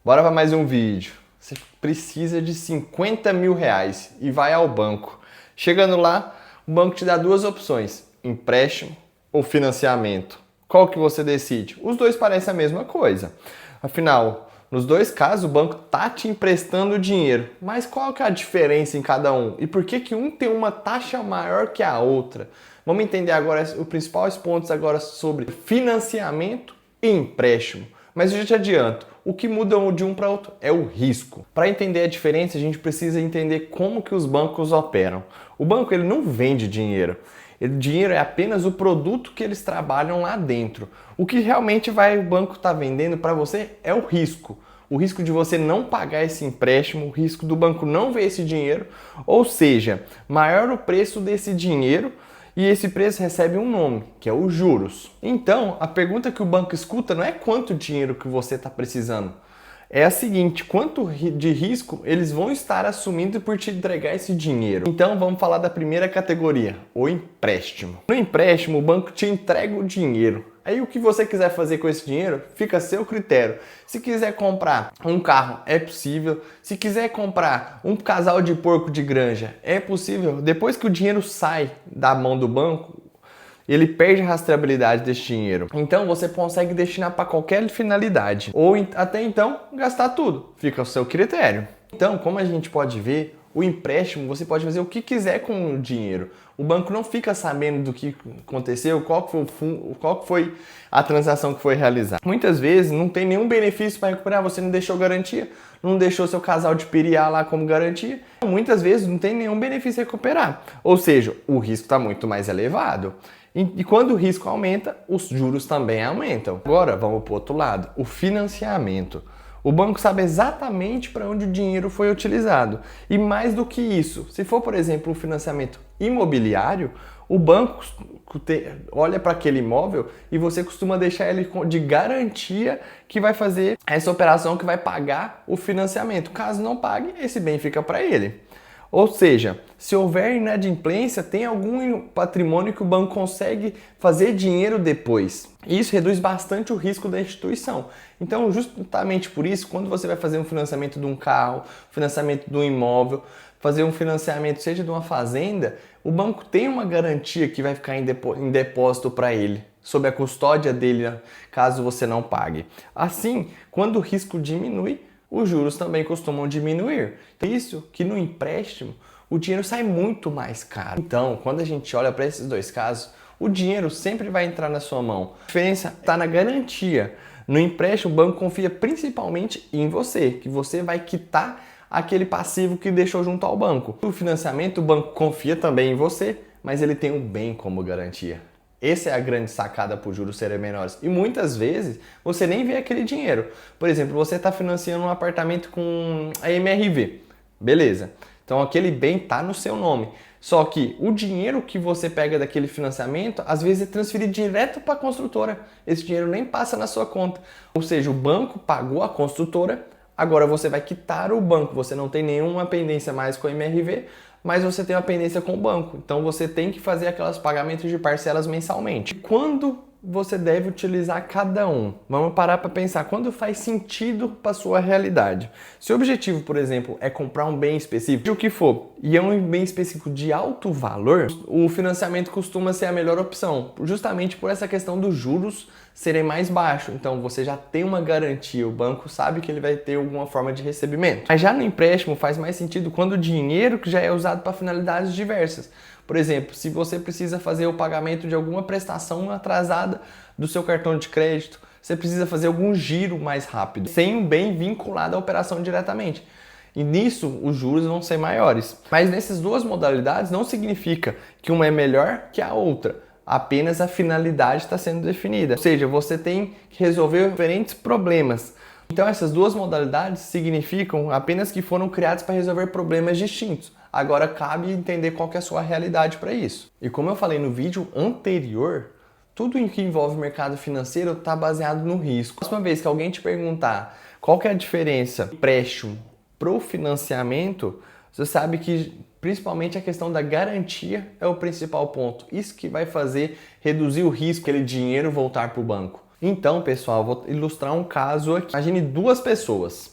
Bora para mais um vídeo. Você precisa de 50 mil reais e vai ao banco. Chegando lá, o banco te dá duas opções, empréstimo ou financiamento. Qual que você decide? Os dois parecem a mesma coisa. Afinal, nos dois casos, o banco tá te emprestando dinheiro. Mas qual que é a diferença em cada um? E por que que um tem uma taxa maior que a outra? Vamos entender agora os principais pontos agora sobre financiamento e empréstimo. Mas eu já te adianto, o que muda de um para outro é o risco. Para entender a diferença, a gente precisa entender como que os bancos operam. O banco ele não vende dinheiro. O dinheiro é apenas o produto que eles trabalham lá dentro. O que realmente o banco está vendendo para você é o risco. O risco de você não pagar esse empréstimo, o risco do banco não ver esse dinheiro, ou seja, maior o preço desse dinheiro e esse preço recebe um nome, que é os juros. Então, a pergunta que o banco escuta não é quanto dinheiro que você está precisando, é a seguinte: quanto de risco eles vão estar assumindo por te entregar esse dinheiro? Então vamos falar da primeira categoria, o empréstimo. No empréstimo, o banco te entrega o dinheiro. Aí o que você quiser fazer com esse dinheiro, fica a seu critério. Se quiser comprar um carro, é possível. Se quiser comprar um casal de porco de granja, é possível. Depois que o dinheiro sai da mão do banco, ele perde a rastreabilidade desse dinheiro. Então você consegue destinar para qualquer finalidade. Ou até então, gastar tudo. Fica ao seu critério. Então, como a gente pode ver, o empréstimo você pode fazer o que quiser com o dinheiro. O banco não fica sabendo do que aconteceu, qual que foi a transação que foi realizada. Muitas vezes não tem nenhum benefício para recuperar, você não deixou garantia, não deixou seu casal de PIA lá como garantia. Muitas vezes não tem nenhum benefício a recuperar. Ou seja, o risco está muito mais elevado. E quando o risco aumenta, os juros também aumentam. Agora, vamos para o outro lado, o financiamento. O banco sabe exatamente para onde o dinheiro foi utilizado. E mais do que isso, se for, por exemplo, um financiamento imobiliário, o banco olha para aquele imóvel e você costuma deixar ele de garantia que vai fazer essa operação que vai pagar o financiamento. Caso não pague, esse bem fica para ele. Ou seja, se houver inadimplência, tem algum patrimônio que o banco consegue fazer dinheiro depois. E isso reduz bastante o risco da instituição. Então, justamente por isso, quando você vai fazer um financiamento de um carro, financiamento de um imóvel, fazer um financiamento, seja de uma fazenda, o banco tem uma garantia que vai ficar em depósito para ele, sob a custódia dele, caso você não pague. Assim, quando o risco diminui, os juros também costumam diminuir. Isso que no empréstimo o dinheiro sai muito mais caro. Então, quando a gente olha para esses dois casos, o dinheiro sempre vai entrar na sua mão. A diferença está na garantia. No empréstimo, o banco confia principalmente em você, que você vai quitar aquele passivo que deixou junto ao banco. No financiamento, o banco confia também em você, mas ele tem um bem como garantia. Essa é a grande sacada para os juros serem menores. E muitas vezes você nem vê aquele dinheiro. Por exemplo, você está financiando um apartamento com a MRV. Beleza. Então aquele bem está no seu nome. Só que o dinheiro que você pega daquele financiamento, às vezes é transferido direto para a construtora. Esse dinheiro nem passa na sua conta. Ou seja, o banco pagou a construtora, agora você vai quitar o banco. Você não tem nenhuma pendência mais com a MRV, mas você tem uma pendência com o banco. Então você tem que fazer aqueles pagamentos de parcelas mensalmente. E quando você deve utilizar cada um? Vamos parar para pensar quando faz sentido para a sua realidade. Se o objetivo, por exemplo, é comprar um bem específico, de o que for, e é um bem específico de alto valor, o financiamento costuma ser a melhor opção, justamente por essa questão dos juros serem mais baixos. Então você já tem uma garantia, o banco sabe que ele vai ter alguma forma de recebimento. Mas já no empréstimo faz mais sentido quando o dinheiro que já é usado para finalidades diversas. Por exemplo, se você precisa fazer o pagamento de alguma prestação atrasada do seu cartão de crédito, você precisa fazer algum giro mais rápido, sem um bem vinculado à operação diretamente. E nisso os juros vão ser maiores. Mas nessas duas modalidades não significa que uma é melhor que a outra. Apenas a finalidade está sendo definida. Ou seja, você tem que resolver diferentes problemas. Então essas duas modalidades significam apenas que foram criadas para resolver problemas distintos. Agora cabe entender qual que é a sua realidade para isso. E como eu falei no vídeo anterior, tudo em que envolve mercado financeiro está baseado no risco. A próxima vez que alguém te perguntar qual que é a diferença do empréstimo para o financiamento, você sabe que principalmente a questão da garantia é o principal ponto. Isso que vai fazer reduzir o risco, aquele dinheiro voltar para o banco. Então, pessoal, vou ilustrar um caso aqui. Imagine duas pessoas.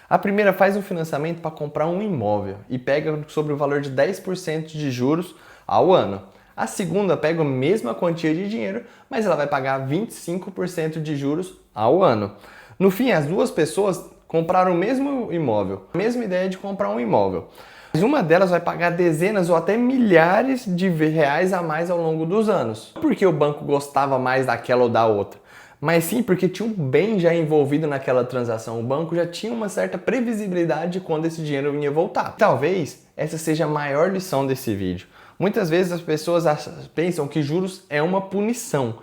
A primeira faz um financiamento para comprar um imóvel e pega sobre o valor de 10% de juros ao ano. A segunda pega a mesma quantia de dinheiro, mas ela vai pagar 25% de juros ao ano. No fim, as duas pessoas compraram o mesmo imóvel, a mesma ideia de comprar um imóvel. Mas uma delas vai pagar dezenas ou até milhares de reais a mais ao longo dos anos. Não porque o banco gostava mais daquela ou da outra, mas sim porque tinha um bem já envolvido naquela transação. O banco já tinha uma certa previsibilidade de quando esse dinheiro ia voltar. Talvez essa seja a maior lição desse vídeo. Muitas vezes as pessoas pensam que juros é uma punição.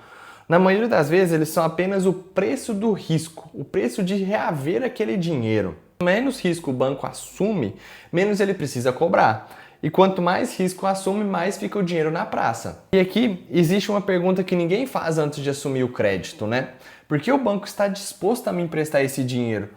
Na maioria das vezes eles são apenas o preço do risco, o preço de reaver aquele dinheiro. Menos risco o banco assume, menos ele precisa cobrar. E quanto mais risco assume, mais fica o dinheiro na praça. E aqui existe uma pergunta que ninguém faz antes de assumir o crédito, né? Por que o banco está disposto a me emprestar esse dinheiro?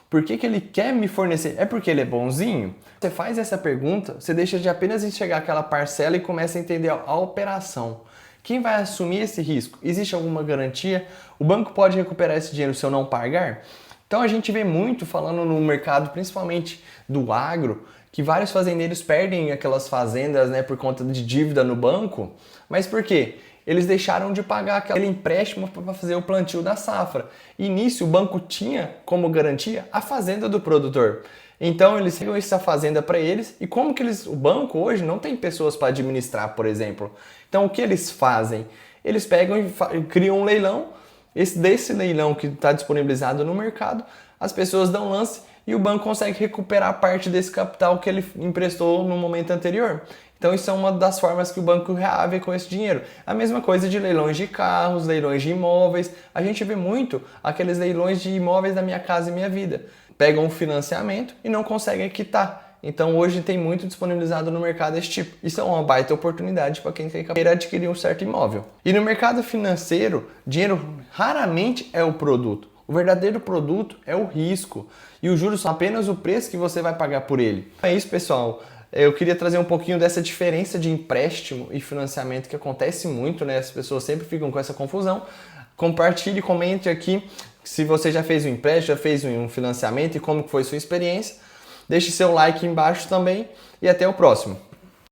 Por que ele quer me fornecer? É porque ele é bonzinho? Você faz essa pergunta, você deixa de apenas enxergar aquela parcela e começa a entender a operação. Quem vai assumir esse risco? Existe alguma garantia? O banco pode recuperar esse dinheiro se eu não pagar? Então a gente vê muito falando no mercado, principalmente do agro, que vários fazendeiros perdem aquelas fazendas, né, por conta de dívida no banco. Mas por quê? Eles deixaram de pagar aquele empréstimo para fazer o plantio da safra. E nisso o banco tinha como garantia a fazenda do produtor. Então eles pegam essa fazenda para eles e como que o banco hoje não tem pessoas para administrar, por exemplo. Então o que eles fazem? Eles pegam e criam um leilão. Desse leilão que está disponibilizado no mercado, as pessoas dão lance e o banco consegue recuperar parte desse capital que ele emprestou no momento anterior. Então isso é uma das formas que o banco reave com esse dinheiro. A mesma coisa de leilões de carros, leilões de imóveis. A gente vê muito aqueles leilões de imóveis da Minha Casa e Minha Vida. Pegam um financiamento e não conseguem quitar. Então hoje tem muito disponibilizado no mercado esse tipo. Isso é uma baita oportunidade para quem quer adquirir um certo imóvel. E no mercado financeiro, dinheiro raramente é o produto. O verdadeiro produto é o risco. E os juros são apenas o preço que você vai pagar por ele. É isso, pessoal. Eu queria trazer um pouquinho dessa diferença de empréstimo e financiamento que acontece muito, né? As pessoas sempre ficam com essa confusão. Compartilhe, comente aqui se você já fez um empréstimo, já fez um financiamento e como foi sua experiência. Deixe seu like embaixo também e até o próximo.